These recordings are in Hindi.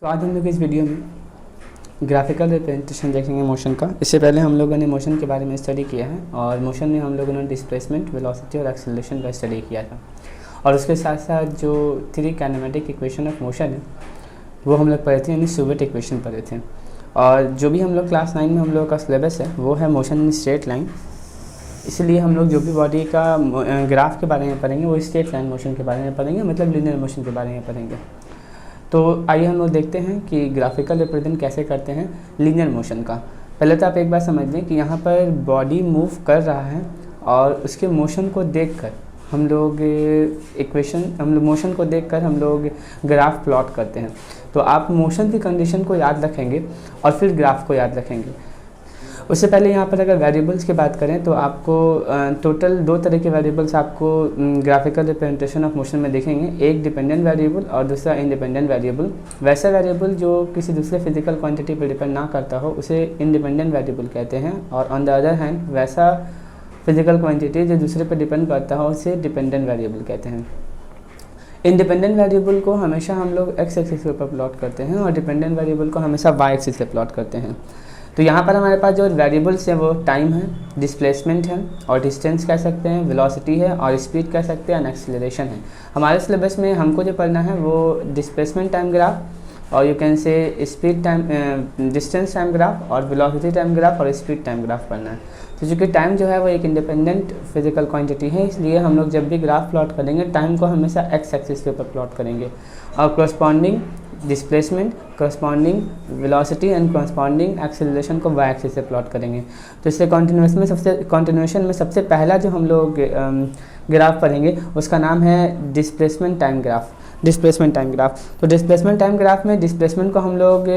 तो आज हम लोग इस वीडियो में ग्राफिकल रिप्रेजेंटेशन देखेंगे मोशन का। इससे पहले हम लोगों ने मोशन के बारे में स्टडी किया है और मोशन में हम लोगों ने डिस्प्लेसमेंट, वेलोसिटी और एक्सेलरेशन का स्टडी किया था। और उसके साथ साथ जो 3 काइनेमेटिक इक्वेशन ऑफ मोशन है वो हम लोग पढ़े थे, यानी शूबर्ट इक्वेशन पढ़े थे। और जो भी हम लोग क्लास 9 में हम लोग का सिलेबस है वो है मोशन इन स्ट्रेट लाइन। इसलिए हम लोग जो भी बॉडी का ग्राफ के बारे में पढ़ेंगे वो स्ट्रेट लाइन मोशन के बारे में पढ़ेंगे, मतलब लीनियर मोशन के बारे में पढ़ेंगे। तो आइए हम लोग देखते हैं कि ग्राफिकल रिप्रेजेंट कैसे करते हैं लीनियर मोशन का। पहले तो आप एक बात समझ लें कि यहाँ पर बॉडी मूव कर रहा है और उसके मोशन को देखकर हम लोग मोशन को देखकर हम लोग ग्राफ प्लॉट करते हैं। तो आप मोशन की कंडीशन को याद रखेंगे और फिर ग्राफ को याद रखेंगे। उससे पहले यहाँ पर अगर वेरिएबल्स की बात करें तो आपको टोटल 2 तरह के वेरिएबल्स आपको ग्राफिकल रिप्रेजेंटेशन ऑफ मोशन में दिखेंगे, एक डिपेंडेंट वेरिएबल और दूसरा इंडिपेंडेंट वेरिएबल। वैसा वेरिएबल जो किसी दूसरे फिजिकल क्वांटिटी पर डिपेंड ना करता हो उसे इंडिपेंडेंट वेरिएबल कहते हैं, और ऑन द अदर हैंड वैसा फिजिकल क्वांटिटी जो दूसरे पर डिपेंड करता हो उसे डिपेंडेंट वेरिएबल कहते हैं। इंडिपेंडेंट वेरिएबल को हमेशा हम लोग एक्स एक्सिस के ऊपर प्लॉट करते हैं और डिपेंडेंट वेरिएबल को हमेशा वाई एक्सिस से प्लॉट करते हैं। तो यहाँ पर हमारे पास जो वेरिएबल्स हैं वो टाइम है, डिस्प्लेसमेंट है और डिस्टेंस कह सकते हैं, वेलोसिटी है और स्पीड कह सकते हैं, और एक्सीलरेशन है। हमारे सिलेबस में हमको जो पढ़ना है वो डिस्प्लेसमेंट टाइम ग्राफ और you can say speed time distance time graph और वेलोसिटी टाइम ग्राफ और स्पीड टाइम ग्राफ पढ़ना है। तो चूँकि टाइम जो है वो एक इंडिपेंडेंट फिजिकल क्वांटिटी है, इसलिए हम लोग जब भी ग्राफ प्लॉट करेंगे टाइम को हमेशा एक्स एक्सिस के ऊपर प्लॉट करेंगे और corresponding displacement, corresponding velocity and corresponding acceleration को वाई एक्सिस से प्लॉट करेंगे। तो इससे कॉन्टिन्यूएशन में सबसे पहला जो हम लोग ग्राफ पढ़ेंगे उसका नाम है displacement time graph. Displacement time graph, तो डिस्प्लेसमेंट टाइम ग्राफ में डिस्प्लेसमेंट को हम लोग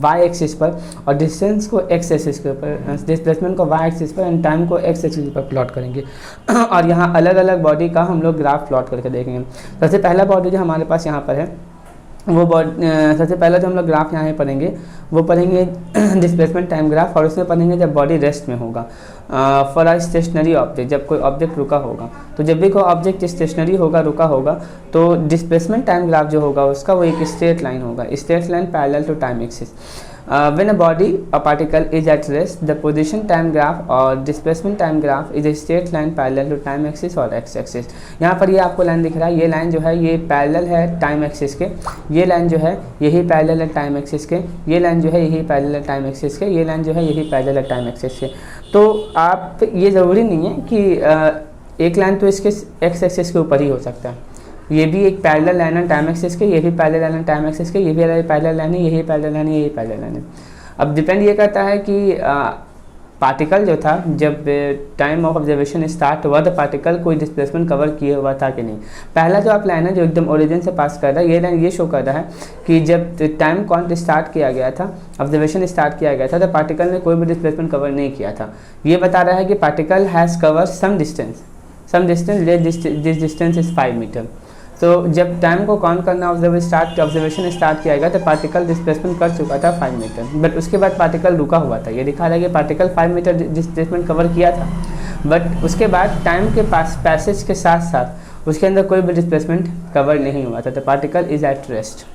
वाई एक्सिस पर और डिस्टेंस को एक्स एक्सिस के ऊपर, डिस्प्लेसमेंट को वाई एक्सिस पर एंड टाइम को एक्स एक्सिस पर प्लॉट करेंगे। और यहाँ अलग अलग बॉडी का हम लोग ग्राफ प्लॉट करके देखेंगे। सबसे पहला बॉडी जो हमारे पास यहाँ पर है वो सबसे पहले जो हम लोग ग्राफ यहाँ पढ़ेंगे वो पढ़ेंगे डिस्प्लेसमेंट टाइम ग्राफ, और उसमें पढ़ेंगे जब बॉडी रेस्ट में होगा फॉर अ स्टेशनरी ऑब्जेक्ट, जब कोई ऑब्जेक्ट रुका होगा। तो जब भी कोई ऑब्जेक्ट स्टेशनरी होगा, रुका होगा, तो डिस्प्लेसमेंट टाइम ग्राफ जो होगा उसका वो एक स्ट्रेट लाइन होगा, straight line parallel to time axis. When a particle is at rest, the position time graph or displacement time graph is a straight line parallel to time axis और x axis। यहाँ पर ये आपको लाइन दिख रहा है, ये लाइन जो है ये पैरेलल है टाइम एक्सिस के, ये लाइन जो है यही पैरेलल है टाइम एक्सिस के, ये लाइन जो है यही पैरेलल है टाइम एक्सिस के, ये लाइन जो है यही पैरेलल है टाइम एक्सिस के। तो आप ये ज़रूरी नहीं है कि एक लाइन तो इसके एक्स एक्सिस के ऊपर ही हो सकता है, ये भी एक पैरेलल लाइन है टाइम एक्सिस के, ये भी पैरेलल लाइन है टाइम एक्सिस के, ये भी पैरेलल लाइन है, यही पैरेलल लाइन है, यही पैरेलल लाइन है। अब डिपेंड ये करता है कि पार्टिकल जो था जब टाइम ऑफ ऑब्जर्वेशन स्टार्ट हुआ तो पार्टिकल कोई डिस्प्लेसमेंट कवर किए हुआ था कि नहीं। पहला जो आप लाइन है जो एकदम ओरिजिन से पास कर रहा है, ये लाइन ये शो कर रहा है कि जब टाइम काउंट स्टार्ट किया गया था, ऑब्जर्वेशन स्टार्ट किया गया था, तो पार्टिकल ने कोई भी डिस्प्लेसमेंट कवर नहीं किया था। ये बता रहा है कि particle has covered some distance, this distance is 5 meter. तो जब टाइम को काउंट करना ऑब्जर्वेशन स्टार्ट किया गया तो पार्टिकल डिस्प्लेसमेंट कर चुका था 5 मीटर, बट उसके बाद पार्टिकल रुका हुआ था। ये दिखा रहा है कि पार्टिकल 5 मीटर डिस्प्लेसमेंट कवर किया था, बट उसके बाद टाइम के पास पैसेज के साथ साथ उसके अंदर कोई भी डिस्प्लेसमेंट कवर नहीं हुआ था, तो particle is at rest.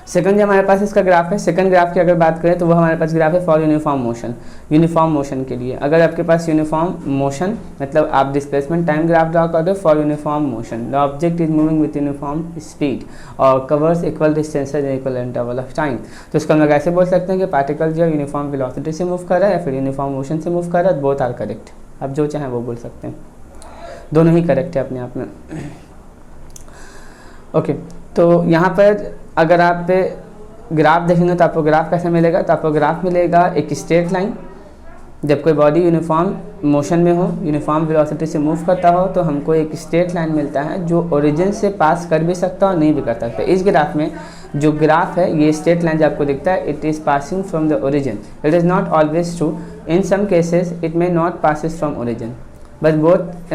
Second जो हमारे पास इसका ग्राफ है, सेकंड ग्राफ की अगर बात करें तो वो हमारे पास ग्राफ है for uniform motion. Uniform motion के लिए अगर आपके पास यूनिफॉर्म मोशन मतलब आप डिस्प्लेसमेंट टाइम ग्राफ ड्रा कर दो for uniform motion, the object is moving with uniform speed और covers equal distances equal interval of time. तो इसको हम लोग ऐसे बोल सकते हैं कि पार्टिकल जो यूनिफॉर्म वेलोसिटी से मूव कर रहा है या फिर यूनिफॉर्म मोशन से मूव कर रहा है, बोथ आर करेक्ट। आप जो चाहें वो बोल सकते हैं, दोनों ही करेक्ट है अपने आप में। ओके, तो यहाँ पर अगर आप ग्राफ देखेंगे तो आपको ग्राफ कैसे मिलेगा, तो आपको ग्राफ मिलेगा एक स्ट्रेट लाइन। जब कोई बॉडी यूनिफॉर्म मोशन में हो, यूनिफॉर्म वेलोसिटी से मूव करता हो, तो हमको एक स्ट्रेट लाइन मिलता है जो ओरिजिन से पास कर भी सकता और नहीं भी कर सकता। इस ग्राफ में जो ग्राफ है ये स्ट्रेट लाइन जो आपको दिखता है, it is passing from the origin. It is not always true, in some cases it may not passes from origin, but both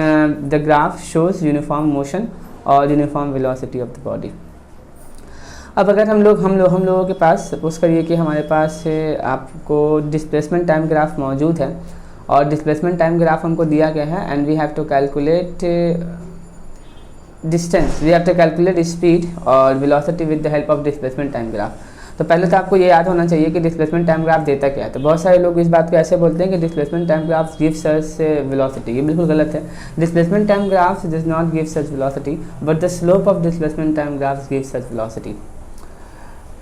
the graph shows uniform motion और uniform velocity of the body. अब अगर हम लोगों के पास सपोज करिए कि हमारे पास आपको डिस्प्लेसमेंट टाइम ग्राफ मौजूद है और डिस्प्लेसमेंट टाइम ग्राफ हमको दिया गया है and we have to calculate distance we have to calculate speed और velocity with the help of displacement time graph. तो पहले तो आपको ये याद होना चाहिए कि डिस्प्लेसमेंट टाइम ग्राफ देता क्या है। तो बहुत सारे लोग इस बात को ऐसे बोलते हैं कि displacement time graph gives us velocity. ये बिल्कुल गलत है। Displacement time graph does not gives us velocity but the slope of displacement time graph gives us velocity.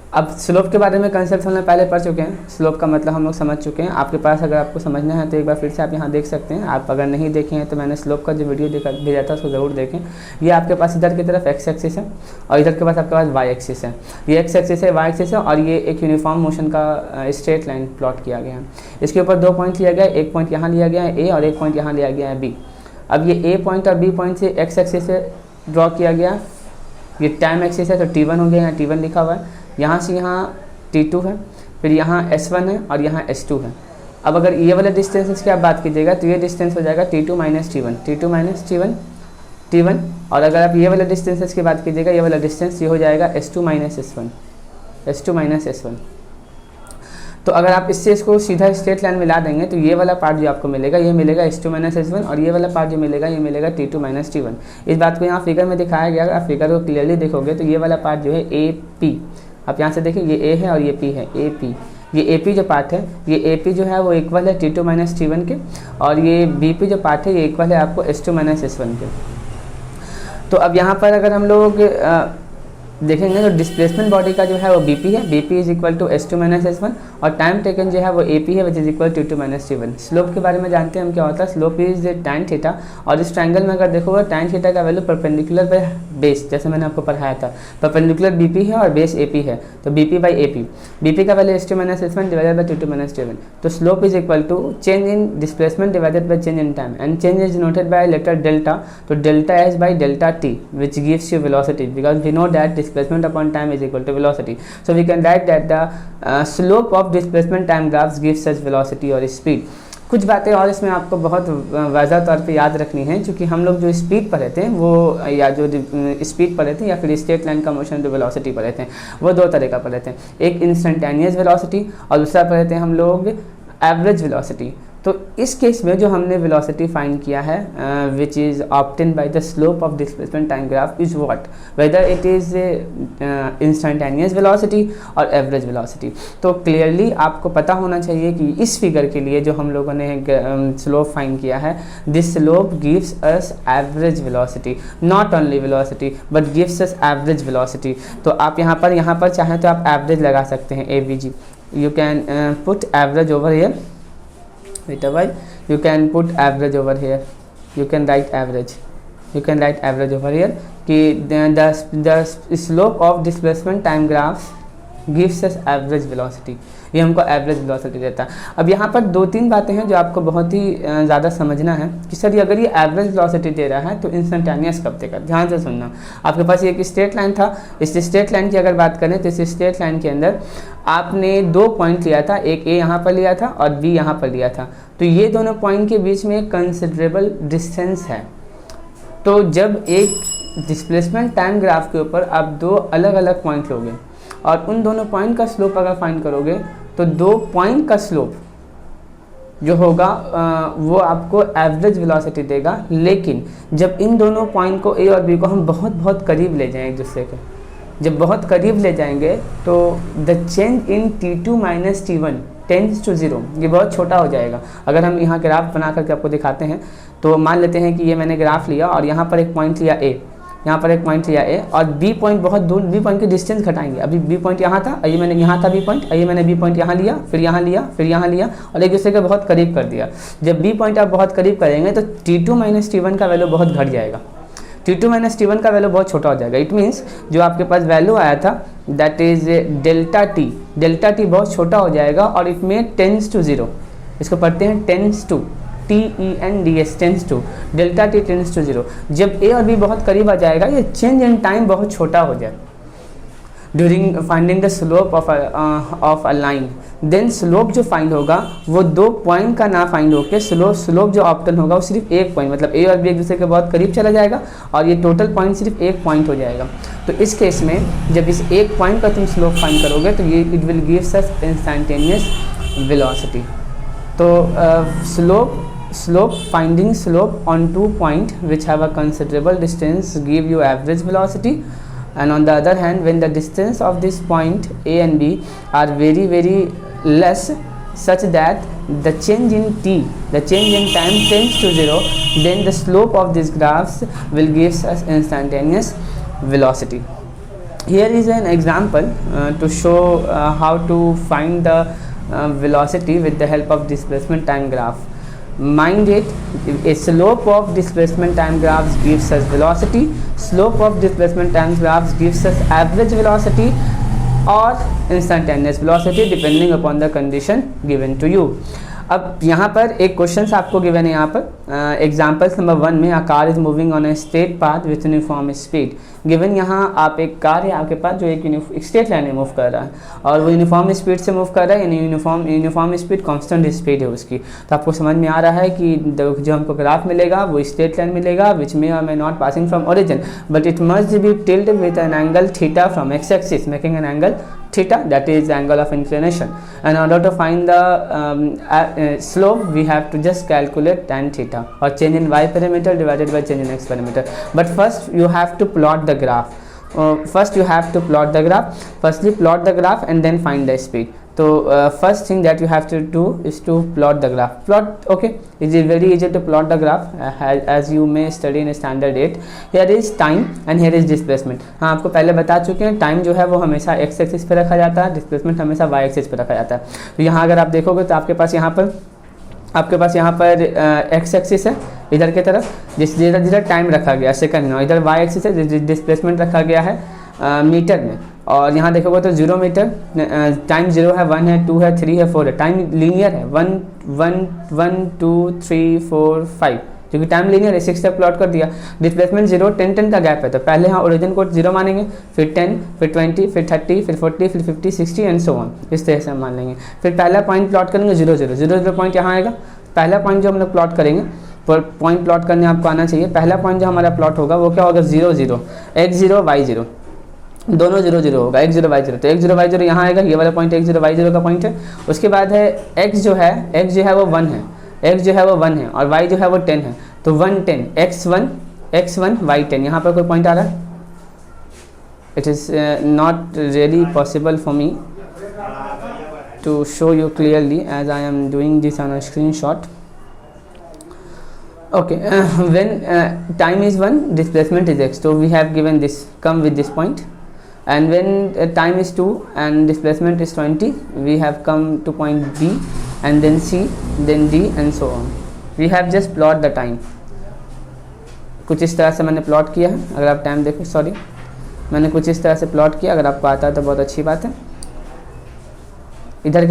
अब स्लोप के बारे में कंसेप्ट हमने पहले पढ़ चुके हैं। स्लोप का मतलब हम लोग समझ चुके हैं। आपके पास अगर आपको समझना है तो एक बार फिर से आप यहाँ देख सकते हैं। आप अगर नहीं देखे हैं तो मैंने स्लोप का जो वीडियो भेजा था उसको ज़रूर देखें। ये आपके पास इधर की तरफ एक्स एक्सिस है और इधर के पास आपके पास वाई एक्सिस है। ये एक्स एक्सिस है, वाई एक्सिस है और ये एक यूनिफॉर्म मोशन का स्ट्रेट लाइन प्लॉट किया गया है। इसके ऊपर 2 पॉइंट लिया गया है, एक पॉइंट यहाँ लिया गया है ए और एक पॉइंट यहाँ लिया गया है बी। अब ये ए पॉइंट और बी पॉइंट से एक्स एक्सिस से ड्रॉ किया गया। ये टाइम एक्सिस है तो T1 हो गया, यहाँ T1 लिखा हुआ है। यहाँ से यहाँ T2 है, फिर यहाँ S1 है और यहाँ S2 है। अब अगर ये वाला डिस्टेंस की आप बात कीजिएगा तो ये डिस्टेंस हो जाएगा T2 minus T1, T2 minus T1। और अगर आप ये वाला डिस्टेंस की बात कीजिएगा, ये वाला डिस्टेंस ये हो जाएगा S2 minus S1, S2 minus S1। तो अगर आप इससे इसको सीधा स्ट्रेट लाइन में ला देंगे तो ये वाला पार्ट जो आपको मिलेगा ये मिलेगा S2 माइनस S1 और ये वाला पार्ट जो मिलेगा ये मिलेगा T2 माइनस T1। इस बात को यहाँ फिगर में दिखाया गया। अगर आप फिगर को क्लियरली देखोगे तो ये वाला पार्ट जो है AP, आप यहाँ से देखिए ये A है और ये P है, AP। ये AP जो पार्ट है, ये AP जो है वो इक्वल है T2 माइनस T1 के और ये BP जो पार्ट है ये इक्वल है आपको S2 माइनस S1 के। तो अब यहाँ पर अगर हम लोग देखेंगे तो डिस्प्लेसमेंट बॉडी का जो है वो BP है, BP is equal to S2 minus S1 और टाइम टेकन जो है वो AP है which is equal to T2 minus T1। Slope के बारे में जानते हैं हम क्या होता है। स्लोप इज tan थीटा और इस ट्रायंगल में अगर देखोगे tan थीटा का वैल्यू परपेंडिकुलर बाय बेस, जैसे मैंने आपको पढ़ाया था, परपेंडिकुलर BP है और बेस AP है तो BP बाई AP। BP का value S2 minus S1 divided by T2 minus T1। तो slope is equal to change in displacement divided by change in time and change is noted by letter delta. तो delta S by delta T which gives you velocity because we know that displacement upon time is equal to velocity. So we can write that the slope of displacement time graphs gives such velocity or speed. कुछ बातें और इसमें आपको बहुत वाज़ह तौर पे याद रखनी है, क्योंकि हम लोग जो स्पीड पढ़े थे वो या जो स्पीड पढ़े थे या फिर स्ट्रेट लाइन का मोशन जो वेलोसिटी पढ़े थे वो 2 तरह का पढ़े थे। एक इंस्टेंटेनियस वेलोसिटी और दूसरा पढ़े थे हम लोग एवरेज वेलोसिटी। तो इस केस में जो हमने वेलोसिटी फाइंड किया है which is obtain by the slope of displacement time graph is what, whether it is instantaneous velocity और एवरेज वेलोसिटी। तो क्लियरली आपको पता होना चाहिए कि इस फिगर के लिए जो हम लोगों ने स्लोप फाइंड किया है, this slope gives us average velocity, not only velocity but gives us average velocity. तो आप यहाँ पर चाहें तो आप एवरेज लगा सकते हैं, AVG। You can put average over here, wait a while, you can put average over here, you can write average over here कि the slope of displacement time graphs gives us average velocity, ये हमको एवरेज वेलोसिटी देता है। अब यहाँ पर 2-3 बातें हैं जो आपको बहुत ही ज़्यादा समझना है कि सर अगर ये एवरेज वेलोसिटी दे रहा है तो इंस्टेंटेनियस कब देगा। ध्यान से सुनना, आपके पास एक स्ट्रेट लाइन था, इस स्ट्रेट लाइन की अगर बात करें तो इस स्ट्रेट लाइन के अंदर आपने 2 पॉइंट लिया था, एक A यहाँ पर लिया था और B यहाँ पर लिया था। तो ये दोनों पॉइंट के बीच में एक कंसिडरेबल डिस्टेंस है। तो जब एक डिस्प्लेसमेंट टाइम ग्राफ के ऊपर आप 2 अलग अलग पॉइंट लोगे और उन दोनों पॉइंट का स्लोप अगर फाइंड करोगे तो 2 पॉइंट का स्लोप जो होगा वो आपको एवरेज वेलोसिटी देगा। लेकिन जब इन दोनों पॉइंट को A और B को हम बहुत बहुत करीब ले जाएं एक दूसरे के, जब बहुत करीब ले जाएंगे तो the change in T2 minus T1 tends to 0, ये बहुत छोटा हो जाएगा। अगर हम यहाँ ग्राफ बना करके आपको दिखाते हैं तो मान लेते हैं कि ये मैंने ग्राफ लिया और यहाँ पर एक पॉइंट लिया A, यहाँ पर एक पॉइंट लिया A और B पॉइंट बहुत दूर, B पॉइंट की डिस्टेंस घटाएंगे। अभी B पॉइंट यहाँ था, आइए मैंने यहाँ था B पॉइंट, आइए मैंने B पॉइंट यहाँ लिया, फिर यहाँ लिया, फिर यहाँ लिया और एक दूसरे के बहुत करीब कर दिया। जब B पॉइंट आप बहुत करीब करेंगे तो T2 माइनस T1 का वैल्यू बहुत घट जाएगा, T2 माइनस T1 का वैल्यू बहुत छोटा हो जाएगा। इट मीन्स जो आपके पास वैल्यू आया था दैट इज डेल्टा T बहुत छोटा हो जाएगा और इट में टेंस टू 0, इसको पढ़ते हैं tends to, TENDS tends to, delta T tends to 0। जब A और B बहुत करीब आ जाएगा ये चेंज इन टाइम बहुत छोटा हो जाए during finding the slope of a line. Then slope जो फाइंड होगा वो 2 पॉइंट का ना फाइंड होकर स्लोप जो ऑप्टन होगा वो सिर्फ 1 पॉइंट, मतलब A और B एक दूसरे के बहुत करीब चला जाएगा और ये टोटल पॉइंट सिर्फ 1 पॉइंट हो जाएगा। तो इस केस में जब इस 1 पॉइंट का तुम स्लोप फाइंड करोगे तो ये it will gives us instantaneous velocity. तो slope slope, finding slope on 2 points which have a considerable distance give you average velocity, and on the other hand when the distance of this point A and B are very less such that the change in t, the change in time tends to 0, then the slope of these graphs will give us instantaneous velocity. Here is an example to show how to find the velocity with the help of displacement time graph. Mind it, a slope of displacement time graphs gives us velocity, slope of displacement time graphs gives us average velocity or instantaneous velocity depending upon the condition given to you. अब यहाँ पर एक क्वेश्चन आपको गिवन है, यहाँ पर एग्जाम्पल्स नंबर 1 में, a car is moving on a straight path with uniform speed. Given यहाँ आप एक कार है आपके पास जो एक स्ट्रेट लाइन में मूव कर रहा है और वो यूनिफॉर्म स्पीड से मूव कर रहा है, यानी यूनिफॉर्म स्पीड कांस्टेंट स्पीड है उसकी। तो आपको समझ में आ रहा है कि जो हमको ग्राफ मिलेगा वो स्ट्रेट लाइन मिलेगा विच मे और may not passing from origin but it must be tilde with an angle theta from x axis making an angle theta, that is angle of inclination, and in order to find the slope we have to just calculate tan theta or change in y parameter divided by change in x parameter. But first you have to plot the graph. Firstly plot the graph and then find the speed. So first thing that you have to do is to plot the graph. Okay, it is very easy to plot the graph as you may study in standard 8. Here is time and here is displacement. हाँ, आपको पहले बता चुके हैं, टाइम जो है वो हमेशा x एक्सिस पे रखा जाता है, डिस्प्लेसमेंट हमेशा y एक्सिस पे रखा जाता है। तो यहाँ अगर आप देखोगे तो आपके पास यहाँ पर x एक्सिस है इधर की तरफ, जिधर टाइम रखा गया सेकंड में, इधर y एक्सिस है, डिस्प्लेसमेंट रखा गया है मीटर में, और यहाँ देखोगे तो 0 मीटर, टाइम 0 है, 1 है, 2 है, 3 है, 4 है, टाइम लीनियर है, 1 2 3 4 5, क्योंकि टाइम लीनियर है, 6 तक प्लॉट कर दिया। डिस्प्लेसमेंट 0 10 का गैप है, तो पहले यहाँ ओरिजिन को 0 मानेंगे, फिर 10, फिर 20, फिर 30, फिर 40, फिर 50, 60 एंड सो ऑन, इस तरह से हम मान लेंगे। फिर पहला पॉइंट प्लॉट करेंगे 0 0 0 0 पॉइंट यहाँ आएगा। पहला पॉइंट जो हम लोग प्लॉट करेंगे, पर पॉइंट प्लॉट करने आपको आना चाहिए। पहला पॉइंट जो हमारा प्लॉट होगा वो क्या होगा, 0 0, x 0 y 0, दोनों 0 0 होगा, x 0 y 0, तो x 0 y 0 यहाँ आएगा, ये वाला पॉइंट x 0 y 0 का पॉइंट है। उसके बाद है x जो है वो 1 है, x जो है वो 1 है और y जो है वो 10 है, तो 1 10, x 1 y 10, यहाँ पर कोई पॉइंट आ रहा है? It is not really possible for me to show you clearly as I am doing this on a screenshot. Okay, when time is 1, displacement is x, so we have given this, come with this point, and when time is 2 and displacement is 20, we have come to point B and then C, then D and so on. We have just plot the time. कुछ इस तरह से मैंने प्लॉट किया है, अगर आप टाइम देखो, सॉरी मैंने कुछ इस तरह से प्लॉट किया, अगर आपको आता है तो बहुत अच्छी बात है। इधर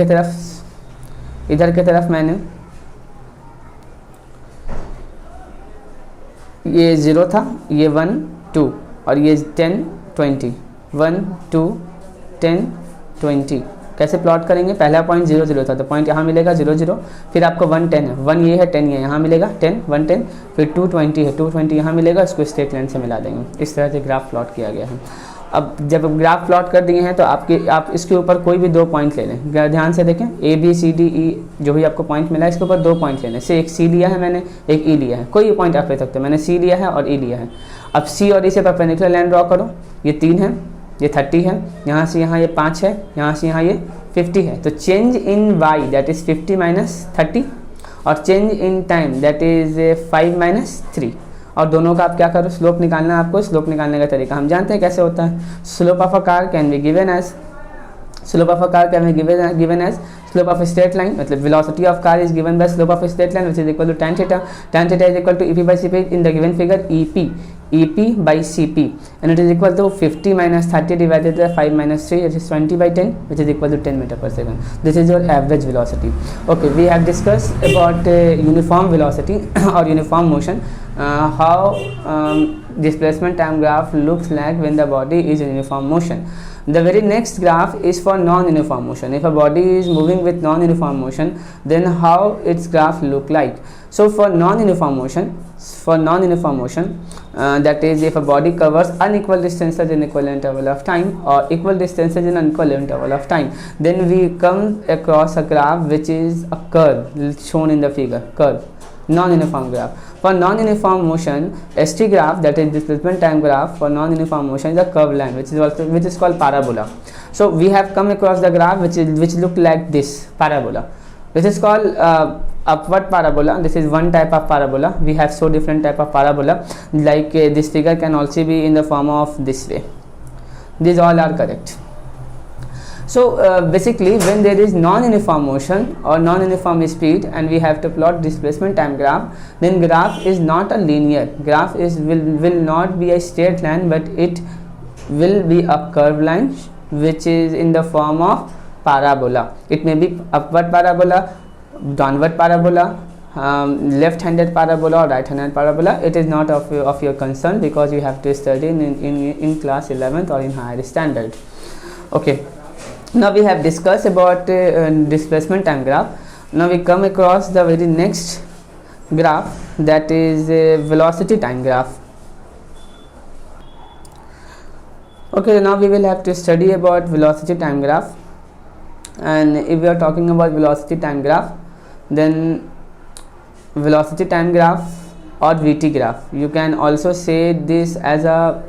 की तरफ मैंने ये 0 था, ये 1 2 और ये 10 20, 1 2 10 20। कैसे प्लॉट करेंगे? पहला पॉइंट 0 0 था, तो पॉइंट यहाँ मिलेगा 0 0, फिर आपको 1 10 है, 1 ये है, 10 ये यहाँ मिलेगा, 10 1 10, फिर 2 20 है, 2 20 यहाँ मिलेगा, इसको स्ट्रेट लाइन से मिला देंगे। इस तरह से ग्राफ प्लॉट किया गया है। अब जब ग्राफ प्लॉट कर दिए हैं तो आप इसके ऊपर कोई भी 2 पॉइंट ले लें, ध्यान से देखें, A B C D E जो भी आपको पॉइंट मिला है इसके ऊपर 2 पॉइंट लेने से, एक सी लिया है मैंने, एक ई लिया है, कोई भी पॉइंट आप ले सकते हैं, मैंने सी लिया है और ई लिया है। अब सी और ई से परपेंडिकुलर लाइन ड्रॉ करो, ये 3 है, ये 30 है, यहाँ से यहाँ ये 5 है, यहाँ से यहाँ ये 50 है, तो change in Y that is 50 minus 30 और change in time that is 5 minus 3, और दोनों का आप क्या करो, स्लोप निकालना है आपको। स्लोप निकालने का तरीका हम जानते हैं कैसे होता है। Slope of a car can be given as slope of a straight line, मतलब velocity of car is given by slope of a straight line which is equal to tan theta. Tan theta is equal to EP by CP in the given figure, EP by CP, and it is equal to 50 minus 30 divided by 5 minus 3, it is 20 by 10, which is equal to 10 meter per second. This is your average velocity. Okay, we have discussed about uniform velocity or uniform motion, how displacement time graph looks like when the body is in uniform motion. The very next graph is for non-uniform motion. If a body is moving with non-uniform motion, then how its graph look like? So for non-uniform motion, that is if a body covers unequal distances in equal interval of time or equal distances in unequal interval of time, then we come across a graph which is a curve shown in the figure, curve. non-uniform graph. For non-uniform motion, ST graph, that is displacement time graph for non-uniform motion, is a curved line which is called parabola. So we have come across the graph which look like this parabola. This is called upward parabola. This is one type of parabola. We have so different type of parabola, like this figure can also be in the form of this way. These all are correct. So basically, when there is non-uniform motion or non-uniform speed and we have to plot displacement time graph, then graph is not a linear graph, will not be a straight line, but it will be a curved line which is in the form of parabola. It may be upward parabola, downward parabola, left-handed parabola or right-handed parabola. It is not of your concern, because you have to study in class 11th or in higher standard. Okay, now we have discussed about displacement time graph. Now we come across the very next graph, that is velocity time graph. Okay, now we will have to study about velocity time graph. And if we are talking about velocity time graph, then velocity time graph or VT graph, you can also say this as a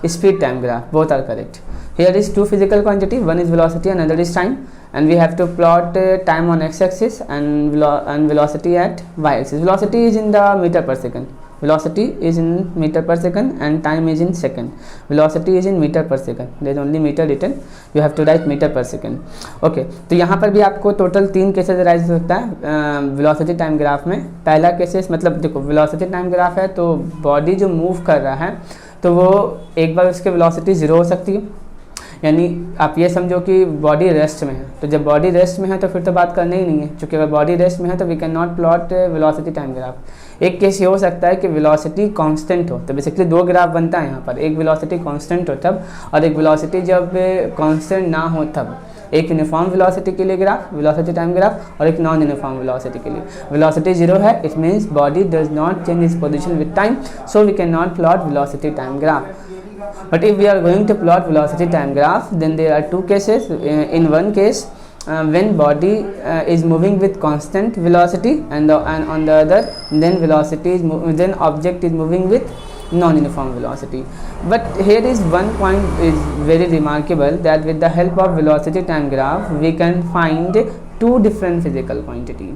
speed time graph. Both are correct. Here is two physical quantity, one is velocity, another is time, and we have to plot time on x-axis and velocity at y-axis. Velocity is in the meter per second. Velocity is in meter per second and time is in second. Velocity is in meter per second. There is only meter written. You have to write meter per second. Okay, तो यहाँ पर भी आपको टोटल 3 केसेस राइज हो सकता है वेलोसिटी टाइम ग्राफ में. पहला केसेस मतलब देखो, वेलोसिटी टाइम ग्राफ है तो बॉडी जो मूव कर रहा है तो वो एक बार उसके वेलोसिटी 0 हो सकती है, यानी आप ये समझो कि बॉडी रेस्ट में है. तो जब बॉडी रेस्ट में है तो फिर तो बात करनी ही नहीं है, क्योंकि अगर बॉडी रेस्ट में है तो we can not plot velocity time graph. एक केस ये हो सकता है कि वेलोसिटी कांस्टेंट हो, तो बेसिकली दो ग्राफ बनता है यहाँ पर. एक वेलोसिटी कांस्टेंट हो तब, और एक वेलोसिटी जब कांस्टेंट ना हो तब. एक यूनिफॉर्म वेलोसिटी के लिए ग्राफ, वेलोसिटी टाइम ग्राफ, और एक नॉन यूनिफॉर्म वेलोसिटी के लिए. वेलोसिटी 0 है, it means body does not change its position with time, so we can not plot velocity time graph. But if we are going to plot velocity time graph, then there are two cases. In one case, when body is moving with constant velocity, and on the other, then object is moving with non-uniform velocity. But here is one point is very remarkable, that with the help of velocity time graph, we can find two different physical quantity.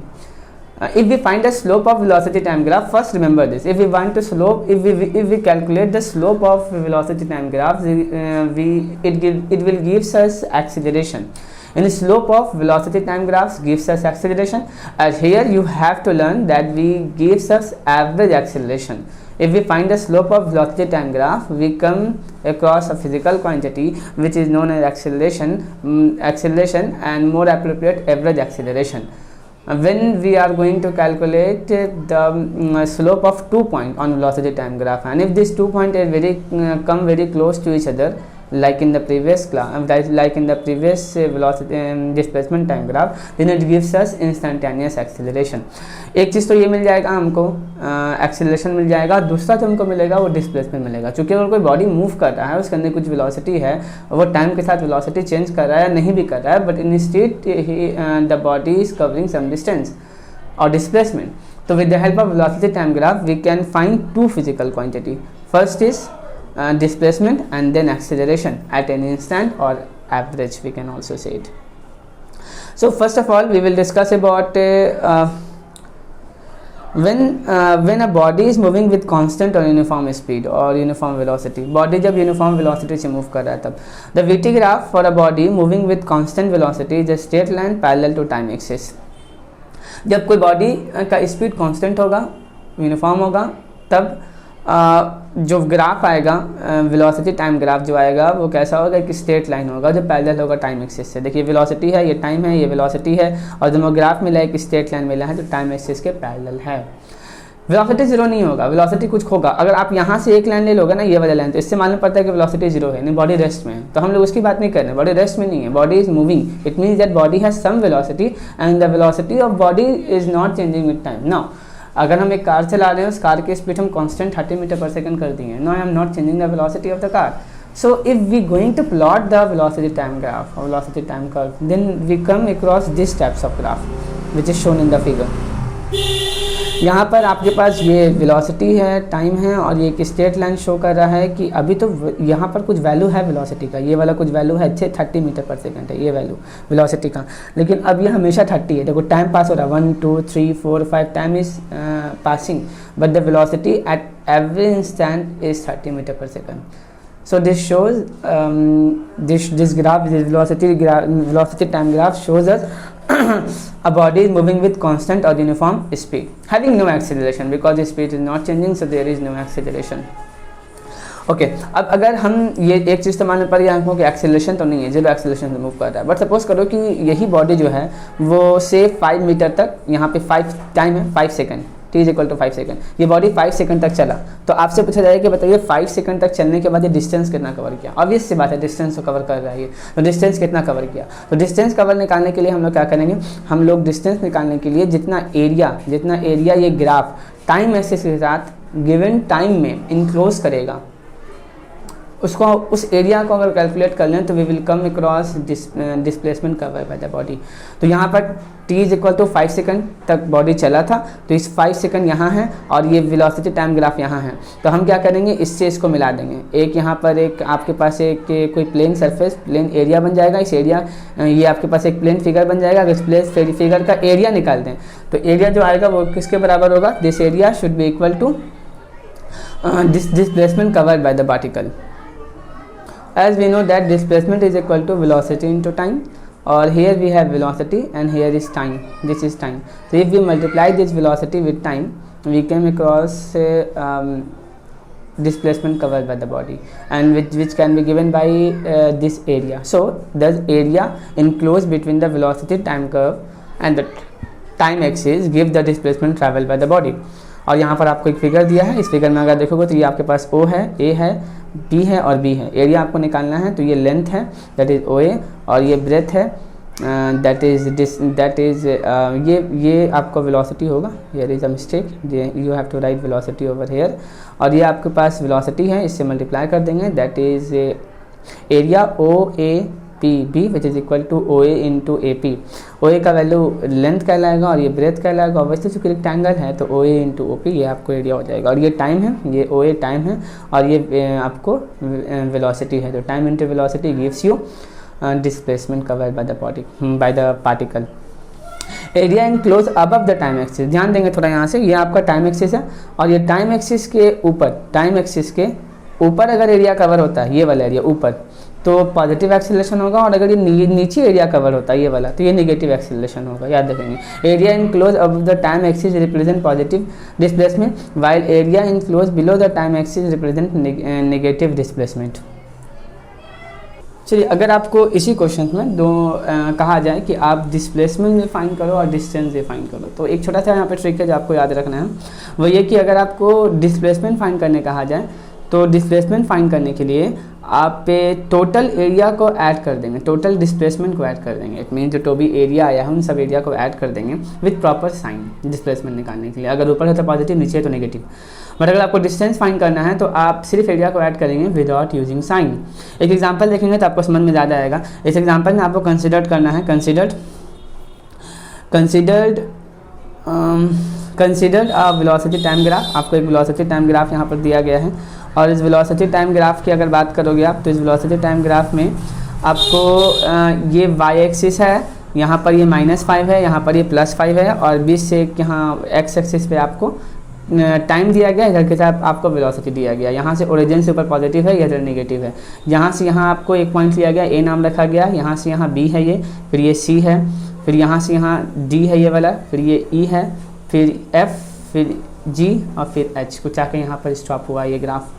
If we find the slope of velocity time graph, first remember this, if we want to slope, if we calculate the slope of velocity time graph, it will gives us acceleration, and the slope of velocity time graphs gives us acceleration. As here you have to learn that we gives us average acceleration. If we find the slope of velocity time graph, we come across a physical quantity which is known as acceleration, and more appropriate average acceleration. When we are going to calculate the slope of 2 points on velocity time graph, and if these 2 points are come very close to each other, like in the previous class, like in the previous velocity displacement time graph, then it gives us instantaneous acceleration. एक चीज़ तो ये मिल जाएगा हमको, एक्सेलरेशन मिल जाएगा. दूसरा जो हमको मिलेगा वो डिस्प्लेसमेंट मिलेगा. चूँकि अगर कोई बॉडी मूव कर रहा है, उसके अंदर कुछ वेलोसिटी है, वो टाइम के साथ वेलोसिटी चेंज कर रहा है या नहीं भी कर रहा है, but instead the body is covering some distance और डिस्प्लेसमेंट. तो with the help of velocity time graph we can find two physical quantity. First is displacement and then acceleration at an instant, or average we can also say it. So first of all we will discuss about when a body is moving with constant or uniform speed or uniform velocity. Body जब uniform velocity से move कर रहा है तब. The VT graph for a body moving with constant velocity is a straight line parallel to time axis. जब कोई बॉडी का स्पीड कांस्टेंट होगा, यूनिफॉर्म होगा, तब जो ग्राफ आएगा वेलोसिटी टाइम ग्राफ जो आएगा वो कैसा होगा, एक स्ट्रेट लाइन होगा जो पैरेलल होगा टाइम एक्सिस से. देखिए वेलोसिटी है, ये टाइम है, ये वेलोसिटी है, और दोनों ग्राफ मिला एक स्ट्रेट लाइन मिला है जो टाइम एक्सिस के पैरेलल है. वेलोसिटी 0 नहीं होगा, वेलोसिटी कुछ होगा. अगर आप यहाँ से एक लाइन ले लोगे ना, ये वाला लाइन, तो इससे मालूम पड़ता है कि वेलोसिटी 0 है, नहीं बॉडी रेस्ट में है. तो हम लोग उसकी बात नहीं कर रहे हैं, बॉडी रेस्ट में नहीं है, body is moving. It means that body has some velocity and the velocity of body is not changing with time. Now अगर हम एक कार चला रहे हैं, उस कार की स्पीड हम कांस्टेंट 30 मीटर पर सेकंड कर दिए, no I am not changing the velocity of the car. So if we going to plot the velocity time graph or velocity time curve, then we come across these types of graph which is shown in the figure. यहाँ पर आपके पास ये वेलोसिटी है, टाइम है, और ये एक स्ट्रेट लाइन शो कर रहा है कि अभी तो यहाँ पर कुछ वैल्यू है वेलोसिटी का, ये वाला कुछ वैल्यू है 30 मीटर पर सेकंड है ये वैल्यू वेलोसिटी का, लेकिन अब ये हमेशा 30 है। देखो टाइम पास हो रहा है 1 2 3 4 5 time is passing but the velocity at every instant is 30 meter पर second. So this shows this graph, this velocity time graph shows us a body is moving with constant or uniform speed, having no acceleration because the speed is not changing, so there is no acceleration. Okay अब अगर हम ये एक चीज़ तो मान पर ये आंखों की एक्सेलरेशन तो नहीं है, जीरो एक्सेलरेशन से मूव कर रहा है, बट सपोज करो कि यही बॉडी जो है वो से 5 मीटर तक, यहाँ पे 5 टाइम है 5 second, t is equal to 5 second, ये बॉडी 5 सेकंड तक चला, तो आपसे पूछा जाएगा कि बताइए 5 सेकंड तक चलने के बाद ये डिस्टेंस कितना कवर किया। ऑब्वियस सी बात है डिस्टेंस को कवर कर रहा है ये, तो डिस्टेंस कितना कवर किया, तो डिस्टेंस कवर निकालने के लिए हम लोग क्या करेंगे, हम लोग डिस्टेंस निकालने के लिए जितना एरिया ये ग्राफ टाइम एक्सिस के साथ गिवन टाइम में इनक्लोज करेगा, उसको उस एरिया को अगर कैलकुलेट कर लें तो we will come across displacement cover by the body. तो यहाँ पर t is equal to 5 second तक बॉडी चला था, तो इस 5 सेकंड यहाँ है और ये वेलोसिटी टाइम ग्राफ यहाँ है, तो हम क्या करेंगे इससे इसको मिला देंगे। एक यहाँ पर एक आपके पास एक कोई प्लेन सरफेस प्लेन एरिया बन जाएगा, इस एरिया ये आपके पास एक प्लेन फिगर बन जाएगा। अगर इस प्लेन फिगर का एरिया निकाल दें तो एरिया जो आएगा वो किसके बराबर होगा, this area should be equal to displacement covered by the particle. As we know that displacement is equal to velocity into time, or here we have velocity and here is time, this is time. So if we multiply this velocity with time, we came across displacement covered by the body, and which can be given by this area. So the area enclosed between the velocity time curve and the time axis give the displacement traveled by the body. और यहाँ पर आपको एक फिगर दिया है, इस फिगर में अगर देखोगे तो ये आपके पास O है, A है, B है और B है। एरिया आपको निकालना है तो ये लेंथ है दैट इज़ OA, और ये ब्रेथ है दैट इज़ ये आपको वेलोसिटी होगा, here is a mistake, you have to write velocity over here, और ये आपके पास वेलोसिटी है, इससे मल्टीप्लाई कर देंगे that is area OAPB which is equal to OA into AP। OA का वैल्यू लेंथ कहलाएगा और ये ब्रेथ कहलाएगा, ऑब्वियसली चूँकि रेक्टेंगल है तो OA इंटू OP ये आपको एरिया हो जाएगा, और ये टाइम है, ये OA टाइम है और ये आपको वेलोसिटी है, तो time into velocity gives you displacement covered by the body by the particle. Area enclose above the time axis, ध्यान देंगे थोड़ा यहाँ से, ये आपका टाइम एक्सिस है और ये टाइम एक्सिस के ऊपर अगर एरिया कवर होता है ये वाला एरिया ऊपर तो पॉजिटिव एक्सेलरेशन होगा, और अगर ये नीचे एरिया कवर होता है ये वाला तो ये नेगेटिव एक्सेलरेशन होगा, याद रखेंगे। Area enclose above the time axis represent positive displacement while area enclose below the time axis represent negative displacement. चलिए अगर आपको इसी क्वेश्चन में कहा जाए कि आप डिस्प्लेसमेंट भी फाइंड करो और डिस्टेंस भी फाइंड करो, तो एक छोटा सा यहाँ पे ट्रिक है जो आपको याद रखना है, वो ये कि अगर आपको डिस्प्लेसमेंट फाइंड करने कहा जाए तो डिस्प्लेसमेंट फाइंड करने के लिए आप टोटल एरिया को ऐड कर देंगे, टोटल डिस्प्लेसमेंट को ऐड कर देंगे, इट मीन जो भी एरिया आया है उन सब एरिया को ऐड कर देंगे विथ प्रॉपर साइन डिस्प्लेसमेंट निकालने के लिए। अगर ऊपर है तो पॉजिटिव, नीचे है तो नेगेटिव, बट अगर आपको डिस्टेंस फाइंड करना है तो आप सिर्फ एरिया को ऐड करेंगे विदाउट यूजिंग साइन। एक एग्जाम्पल देखेंगे तो आपको समझ में ज़्यादा आएगा। इस एग्जाम्पल में आपको कंसिडर करना है कंसिडर्ड वेलोसिटी टाइम ग्राफ। आपको एक वेलोसिटी टाइम ग्राफ यहाँ पर दिया गया है, और इस वेलोसिटी टाइम ग्राफ की अगर बात करोगे आप तो इस वेलोसिटी टाइम ग्राफ में आपको ये वाई एक्सिस है, यहाँ पर ये -5 है, यहाँ पर ये +5 है, और 20 से यहाँ एक्स एक्सिस पे आपको टाइम दिया गया, इधर के साथ आपको वेलोसिटी दिया गया। यहाँ से ओरिजिन से ऊपर पॉजिटिव है, इधर नेगेटिव है। यहाँ से यहाँ आपको एक पॉइंट लिया गया, ए नाम रखा गया, यहाँ से यहाँ बी है ये, फिर ये सी है, फिर यहाँ से यहाँ डी है ये वाला, फिर ये ई है, फिर एफ, फिर जी और फिर एच, कुछ आके यहाँ पर स्टॉप हुआ ये ग्राफ।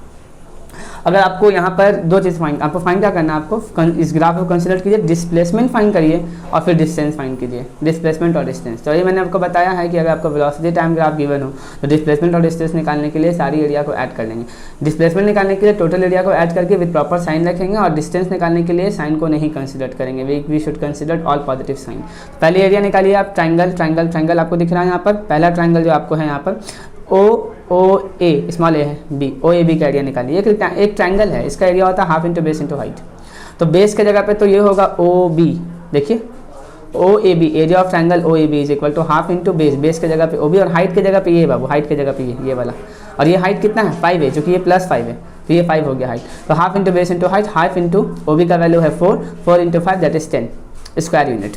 अगर आपको यहाँ पर दो चीज़ आपको फाइंड क्या करना है, आपको इस ग्राफ को कंसिडर कीजिए, डिस्प्लेसमेंट फाइंड करिए और फिर डिस्टेंस फाइंड कीजिए, डिस्प्लेसमेंट और डिस्टेंस। तो ये मैंने आपको बताया है कि अगर आपको वेलोसिटी टाइम ग्राफ गिवन हो तो डिस्प्लेसमेंट और डिस्टेंस निकालने के लिए सारी एरिया को ऐड कर लेंगे। डिस्प्लेसमेंट निकालने के लिए टोटल एरिया को ऐड करके विद प्रॉपर साइन रखेंगे, और डिस्टेंस निकालने के लिए साइन को नहीं कंसिडर करेंगे, we should consider all positive sign. पहले एरिया निकालिए आप, ट्राइंगल आपको दिख रहा है यहाँ पर, पहला ट्राइंगल जो आपको है यहाँ पर OA स्मॉल ए है, बी OAB का एरिया निकालिए। एक ट्रायंगल है, इसका एरिया होता है half into base into height, तो बेस के जगह पे तो ये होगा OB, देखिए O A B, area of triangle O A B is equal to half into base, base की जगह पे ओ बी और हाइट की जगह पे ये बाबू, हाइट की जगह पे ये वाला, और ये हाइट कितना है 5 है, चूँकि ये +5 है तो ये 5 हो गया हाइट, तो half into base into height, half into O B का वैल्यू है 4, 4 इंटू 5 दैट इज 10 स्क्वायर यूनिट।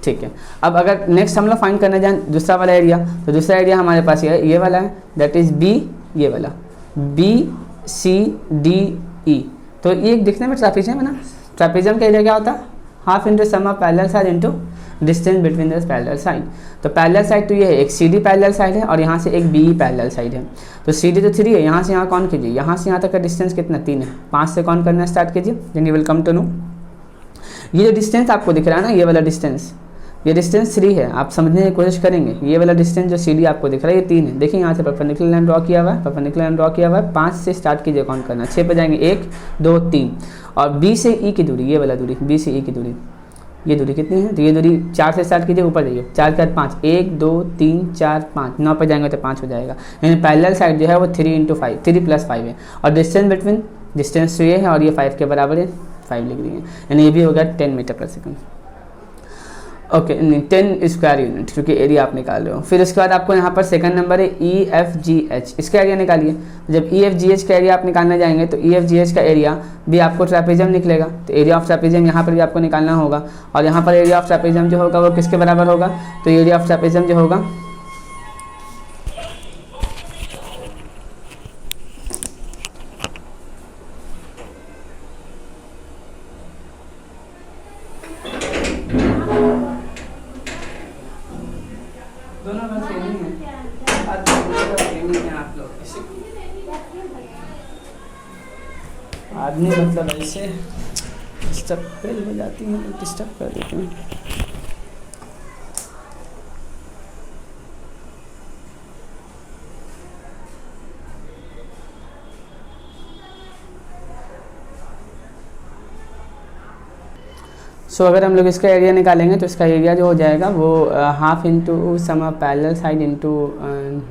ठीक है, अब अगर नेक्स्ट हम लोग फाइंड करने जाएं दूसरा वाला एरिया, तो दूसरा एरिया हमारे पास ये वाला है दैट इज बी, ये वाला बी सी डी ई, तो ये दिखने में ट्रापेजियम है ना, ट्रापेजियम का एरिया क्या होता है half into sum of parallel side into distance between the parallel side. तो पैरेलल साइड तो ये है, एक सी डी पैरेलल साइड है और यहाँ से एक बी पैरेलल साइड है, तो सी डी तो 3 है, यहाँ से यहाँ कौन कीजिए, यहाँ से यहाँ तक का डिस्टेंस कितना 3 है, 5 से कौन करना स्टार्ट कीजिए, then you will come to know. ये जो डिस्टेंस आपको दिख रहा है ना, ये वाला डिस्टेंस, ये डिस्टेंस 3 है, आप समझने की कोशिश करेंगे, ये वाला डिस्टेंस जो सी डी आपको दिख रहा है ये 3 है, देखिए यहाँ से परपेंडिकुलर लाइन ड्रॉ किया हुआ है, परपेंडिकुलर लाइन ड्रॉ किया हुआ है, 5 से स्टार्ट कीजिए काउंट करना, 6 पे जाएंगे 1 2 3, और बी से ई की दूरी, ये वाला दूरी बी से ई की दूरी, ये दूरी कितनी है, तो ये दूरी 4 से स्टार्ट कीजिए, ऊपर जाइए 4 के बाद 5, 1 2 3 4 5, 9 पे जाएंगे तो 5 हो जाएगा, यानी पैरेलल साइड जो है वो 3 इंटू 5, 3 + 5 है, और डिस्टेंस बिटवीन, डिस्टेंस तो ये है और ये 5 के बराबर है, 5 लिख दिए, यानी ये भी हो गया 10 मीटर पर सेकंड। ओके, 10 स्क्वायर यूनिट, क्योंकि एरिया आप निकाल रहे हो। फिर उसके बाद आपको यहाँ पर सेकंड नंबर है ई एफ जी एच, इसका एरिया निकालिए। जब ई एफ जी एच का एरिया आप निकालने जाएंगे तो ई एफ जी एच का एरिया भी आपको ट्रापेजियम निकलेगा, तो एरिया ऑफ ट्रापेजियम यहाँ पर भी आपको निकालना होगा, और यहाँ पर एरिया ऑफ ट्रापेजियम जो होगा वो किसके बराबर होगा, तो एरिया ऑफ ट्रापेजियम जो होगा आदमी मतलब ऐसे डिस्टर्ब फेल हो जाती है, डिस्टर्ब कर देते हैं। सो अगर हम लोग इसका एरिया निकालेंगे तो इसका एरिया जो हो जाएगा वो half into sum of parallel side into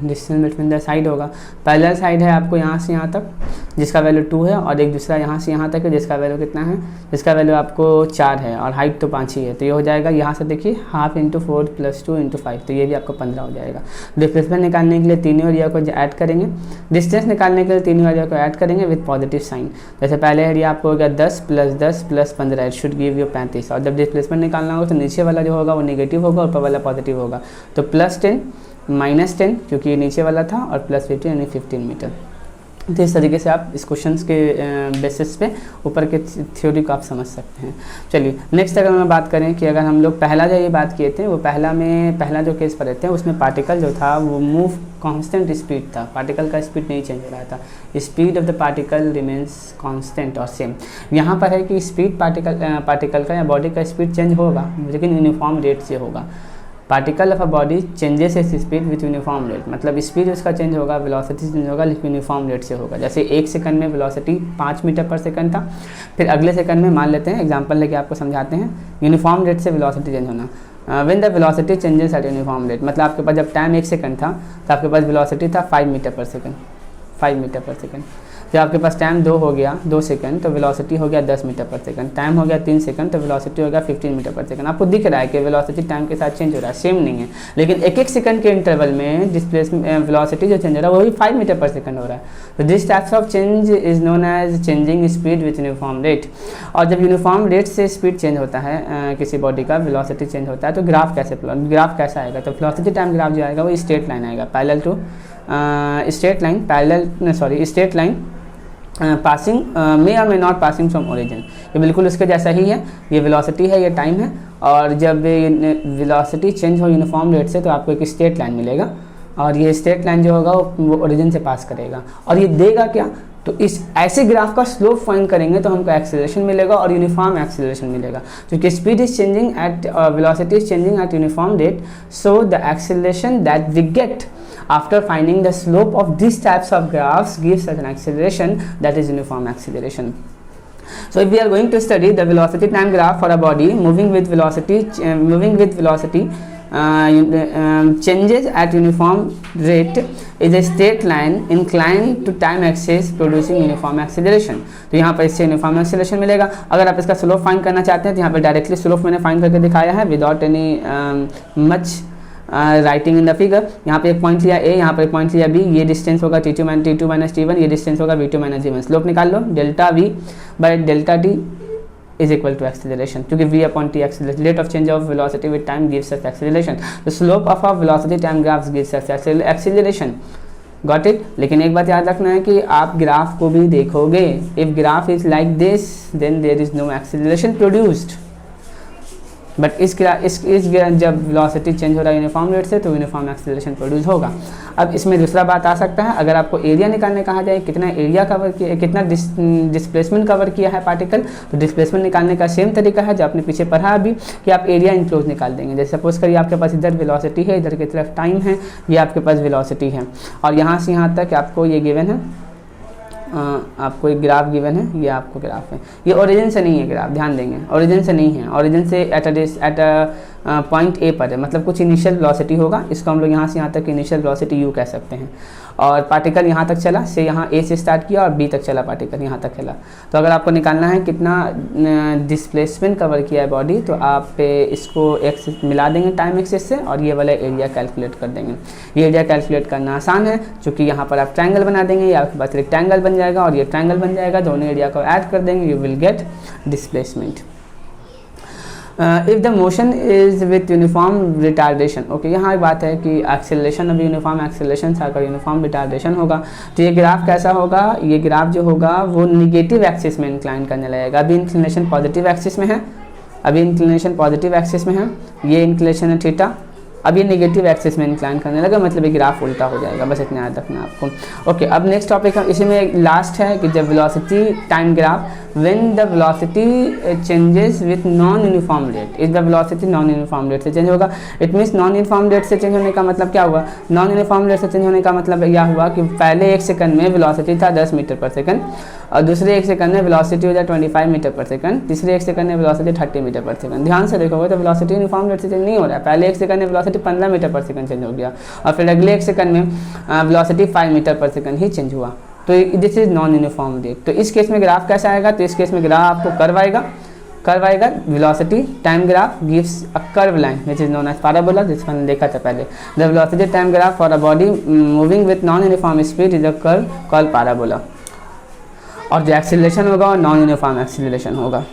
distance between the side होगा। पैरेलल साइड है आपको यहाँ से यहाँ तक जिसका वैल्यू 2 है, और एक दूसरा यहाँ से यहाँ तक है जिसका वैल्यू कितना है, जिसका वैल्यू आपको 4 है, और हाइट तो 5 ही है, तो ये हो जाएगा यहाँ से देखिए हाफ इंटू 4 + 2 इंटू 5, तो ये भी आपको 15 हो जाएगा। डिस्प्लेसमेंट निकालने के लिए तीनों एरिया को ऐड करेंगे, डिस्टेंस निकालने के लिए तीनों एरिया को ऐड करेंगे विद पॉजिटिव साइन। जैसे पहले एरिया आपको हो गया 10 + 10 + 15, इट शुड गिव यू 35, और जब डिस्प्लेसमेंट निकालना होगा तो नीचे वाला जो होगा वो नेगेटिव होगा और ऊपर वाला पॉजिटिव होगा, तो +10 -10 क्योंकि ये नीचे वाला था, और +15 यानी 15 मीटर। तो इस तरीके से आप इस क्वेश्चंस के बेसिस पे ऊपर के थ्योरी को आप समझ सकते हैं। चलिए नेक्स्ट अगर हम बात करें कि अगर हम लोग पहला जो ये बात किए थे वो पहला जो केस पर रहते हैं उसमें पार्टिकल जो था वो मूव कांस्टेंट स्पीड था, पार्टिकल का स्पीड नहीं चेंज हो रहा था, speed of the particle remains constant और सेम। यहाँ पर है कि स्पीड पार्टिकल का या बॉडी का स्पीड चेंज होगा लेकिन यूनिफॉर्म रेट से होगा। Particle of a body changes इस स्पीड विथ यूनिफॉर्म रेट, मतलब स्पीड उसका चेंज होगा, वेलोसिटी चेंज होगा लेकिन यूनिफॉर्म रेट से होगा। जैसे 1 सेकंड में वेलोसिटी 5 मीटर पर सेकंड था, फिर अगले सेकंड में मान लेते हैं एग्जांपल लेके आपको समझाते हैं, यूनिफॉर्म रेट से वेलोसिटी चेंज होना। When the velocity changes at uniform rate, मतलब आपके पास जब टाइम 1 सेकंड था तो आपके पास वेलोसिटी था 5 मीटर पर सेकंड, 5 मीटर पर सेकंड। जब आपके पास टाइम 2 हो गया 2 सेकंड तो वेलोसिटी हो गया 10 मीटर पर सेकंड, टाइम हो गया 3 सेकंड तो वेलोसिटी हो गया 15 मीटर पर सेकंड। आपको दिख रहा है कि वेलोसिटी टाइम के साथ चेंज हो रहा है, सेम नहीं है, लेकिन एक एक सेकंड के इंटरवल में डिस्प्लेसमेंट वेलोसिटी जो चेंज हो रहा है वही 5 मीटर पर सेकंड हो रहा है। तो this types of change is known as changing speed with uniform rate. और जब यूनिफॉर्म रेट से स्पीड चेंज होता है किसी बॉडी का, वेलोसिटी चेंज होता है, तो ग्राफ कैसा आएगा, तो वेलोसिटी टाइम ग्राफ जो आएगा वो स्ट्रेट लाइन आएगा, parallel to straight line passing may और may not passing from origin. ये बिल्कुल उसके जैसा ही है, ये वेलोसिटी है, ये टाइम है, और जब वेलोसिटी चेंज हो यूनिफॉर्म रेट से तो आपको एक स्ट्रेट लाइन मिलेगा, और ये स्ट्रेट लाइन जो होगा वो ओरिजिन से पास करेगा, और ये देगा क्या, तो इस ऐसे ग्राफ का स्लोप फाइंड करेंगे तो हमको एक्सेलरेशन मिलेगा और यूनिफॉर्म एक्सेलरेशन मिलेगा, क्योंकि speed is changing at velocity is changing at uniform rate, so the acceleration that we get after finding the slope of these types of graphs gives us an acceleration that is uniform acceleration. So if we are going to study the velocity time graph for a body moving with velocity changes at uniform rate is a straight line inclined to time axis producing uniform acceleration। तो यहाँ पर इससे यूनिफॉर्म एक्सेलरेशन मिलेगा। अगर आप इसका स्लोप फाइंड करना चाहते हैं तो यहाँ पर डायरेक्टली स्लोप मैंने फाइंड करके दिखाया है without any much writing in the figure. यहाँ पे एक पॉइंट लिया ए, यहाँ पर एक पॉइंट लिया बी, ये डिस्टेंस होगा t2 माइनस t1, ये डिस्टेंस होगा v2 माइनस v1। स्लोप निकाल लो, delta v by delta t is equal to acceleration, क्योंकि v upon t acceleration, rate of change of velocity with time gives us acceleration, the slope of a velocity time graph gives us acceleration, got it। लेकिन एक बात याद रखना है कि आप ग्राफ को भी देखोगे, if graph is like this then there is no acceleration produced, but इस जब वेलोसिटी चेंज हो रहा है यूनिफॉर्म रेट से तो यूनिफॉर्म एक्सेलरेशन प्रोड्यूस होगा। अब इसमें दूसरा बात आ सकता है, अगर आपको एरिया निकालने कहा जाए, कितना एरिया कवर किया, कितना डिस्प्लेसमेंट कवर किया है पार्टिकल, तो डिस्प्लेसमेंट निकालने का सेम तरीका है जो आपने पीछे पढ़ा अभी, कि आप एरिया इनक्लोज निकाल देंगे। जैसे सपोज करिए आपके पास इधर वेलोसिटी है, इधर की तरफ टाइम है, ये आपके पास वेलोसिटी है, और यहाँ से यहाँ तक आपको ये गिवन है, आपको एक ग्राफ गिवन है, ये आपको ग्राफ है, ये ओरिजिन से नहीं है ग्राफ, ध्यान देंगे, ओरिजिन से नहीं है, ओरिजिन से एट अ पॉइंट ए पर है, मतलब कुछ इनिशियल वेलोसिटी होगा, इसको हम लोग यहाँ से यहाँ तक इनिशियल वेलोसिटी यू कह सकते हैं, और पार्टिकल यहाँ तक चला, से यहाँ ए से स्टार्ट किया और बी तक चला, पार्टिकल यहाँ तक चला। तो अगर आपको निकालना है कितना डिस्प्लेसमेंट कवर किया है बॉडी, तो आप इसको एक्सिस मिला देंगे टाइम एक्सिस से, और ये वाला एरिया कैलकुलेट कर देंगे। ये एरिया कैलकुलेट करना आसान है, क्योंकि यहाँ पर आप ट्रायंगल बना देंगे, या आपके पास रेक्टेंगल बन जाएगा और ये ट्रायंगल बन जाएगा, दोनों एरिया को ऐड कर देंगे, you will get displacement. If the motion is with uniform retardation, okay, यहाँ एक बात है कि एक्सेलरेशन अभी यूनिफॉर्म एक्सेलरेशन से अगर यूनिफॉर्म रिटार्डेशन होगा तो ये ग्राफ कैसा होगा, ये ग्राफ जो होगा वो निगेटिव एक्सिस में इंक्लाइन करने लगेगा। अभी इंक्लिनेशन पॉजिटिव एक्सिस में है, अभी इंक्लिनेशन पॉजिटिव एक्सिस में है, ये इंक्लिनेशन है थीटा, अब ये नेगेटिव एक्सिस में इंक्लाइन करने लगा, मतलब ये ग्राफ उल्टा हो जाएगा, बस इतना याद रखना आपको। ओके, अब नेक्स्ट टॉपिक है, इसी में लास्ट है कि जब velocity time graph when the velocity changes with non uniform rate, is the velocity non uniform rate से चेंज होगा। It means non uniform rate से चेंज होने का मतलब क्या हुआ, नॉन यूनिफॉर्म रेट से चेंज होने का मतलब यह हुआ कि पहले 1 सेकंड में वेलोसिटी था 10 मीटर पर सेकंड, और दूसरे 1 सेकंड में वेलोसिटी हो जाए 25 मीटर पर सेकंड, तीसरे 1 सेकंड में वेलोसिटी 30 मीटर पर सेकंड। ध्यान से देखोगे तो वेलोसिटी यूनिफॉर्म रेट से चेंज नहीं हो रहा है, पहले 1 सेकंड में वेलोसिटी 15 मीटर पर सेकंड चेंज हो गया, और फिर अगले 1 सेकंड में वेलोसिटी 5 मीटर पर सेकंड ही चेंज हुआ, तो this is non uniform rate. तो इस केस में ग्राफ कैसा आएगा, तो इस केस में ग्राफ आपको कर्व आएगा, velocity time graph gives a curve line which is known as parabola, जिसको हमने देखा था पहले। The velocity time graph for a body moving with non uniform speed is a curve called parabola, और जो एक्सीलरेशन होगा नॉन यूनिफॉर्म एक्सीलरेशन होगा।